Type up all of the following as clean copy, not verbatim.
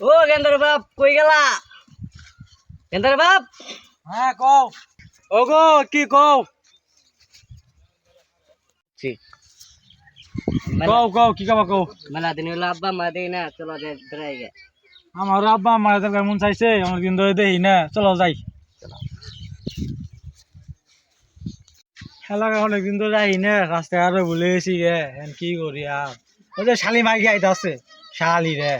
ও গেন্দার বাপ কই গেলা? গেন্দার বাপ হ্যাঁ কও। ও গো কি কও? কও কও কি কবা কও? মেলা দিন হলো আব্বা মা দেই না, চলো বেড়াই গে। আমার আব্বা আমার তো কেমন চাইছে, আমার দিন ধরে দেখি না, চলো যাই। খেলা অনেকদিন তো যাই না, রাস্তায় আরো ভুলে গেছি গে, এখন কি করি আর। ওই যে শালি মাইকে আইতে আছে, শালি রে।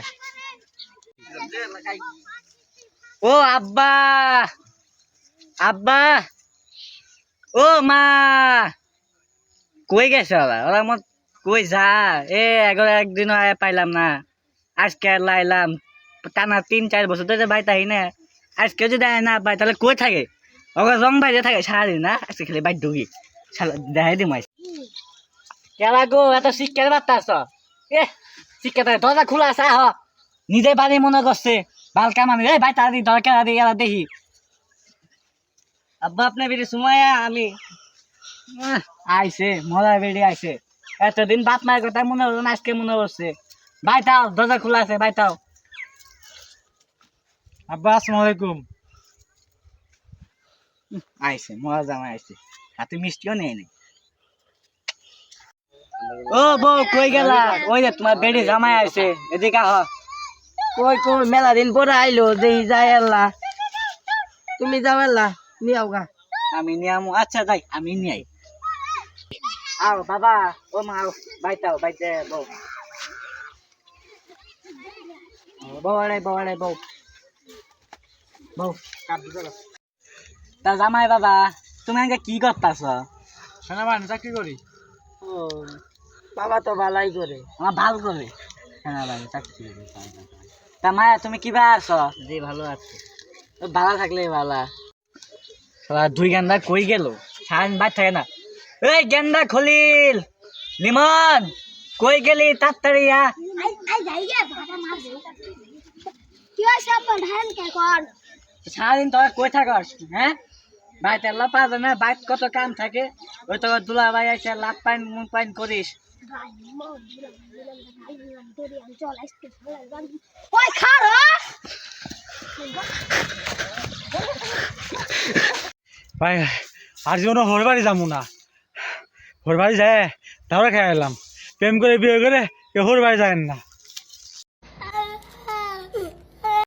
ও আব্বা, আব্বা, ও মা, কই গেছে ওরা? ওরা মত কই যা? একদিনও আয় পাইলাম না, আজকে লাইলাম টানা 3-4 বছর ধরে বাইতে আহি না, আজকে যদি আয় না পাই তাহলে কই থাকে? ওরা রং বাইরে থাকে সারাদিন না, আজকে খালি বাইর ঢুকি দেখাই দিম। কেলা গো এত শিক্ষার বার্তা আস? শিক্ষা দরজা খোলা আছে, আহ নিজে বাড়ি মনে করছে ভাল কাম। আমি ভাই তাড়াতাড়ি দরকার এরা দেখি। আব্বা আপনার বেরিয়ে সময় আমি আইসে মজা বেরিয়ে আইসে। এতদিন বাপ মায়ের কথা মনে হলো না, আজকে মনে হচ্ছে। ভাই তাও দরজা খোলা আছে, ভাই তাও। আব্বা আসসালামু আলাইকুম। আইসে মজা জামাই আইসে, হাতে মিষ্টিও নেই নি। ও বউ কই গেলা? ওই যে তোমার বেড়ি জামাই আইসে, এদিকে আহ। কই কই মেলা দিন পরে আইলো, দেখি যাই আল্লাহ। তুমি যাও আল্লাহ, নিয়াও গা। আমি নিয়ামু, আচ্ছা যাই আমি নিয়াই। আও বাবা, ও মা আও, বাইতাও বাইতে বউ। বউ আড়াই বউ আড়াই বউ বউ। তা জামাই বাবা তুমি আগে কি করতাছ? সেনাবাহিনী চাকরি করি। ও বাবা তো ভালাই করে, আমার ভাল করে সেনাবাহিনী চাকরি করে। তা মায়া তুমি কিবা আছো? জি ভালো আছি। ভালো থাকলে ভালা। দুই গেন্দা কই গেল? সারাদিন বাদ থাকে না। এই গেন্দা খলিল, লিমন কই গেলি? তাড়াতাড়ি আ। সারাদিন তোরা কই থাকস? হ্যাঁ ভাই তেলা পাওয়া যায় না, বাইক কত কাম থাকে। ওই তো দুলা ভাই আছে, লাভ পাইন মুন পাইন করিস। ভাই আর জীবনে হর বাড়ি যাবো না, হর বাড়ি যায় তারপরে খেয়ে এলাম। প্রেম করে বিয়ে করে কেউ হর বাড়ি যায় না।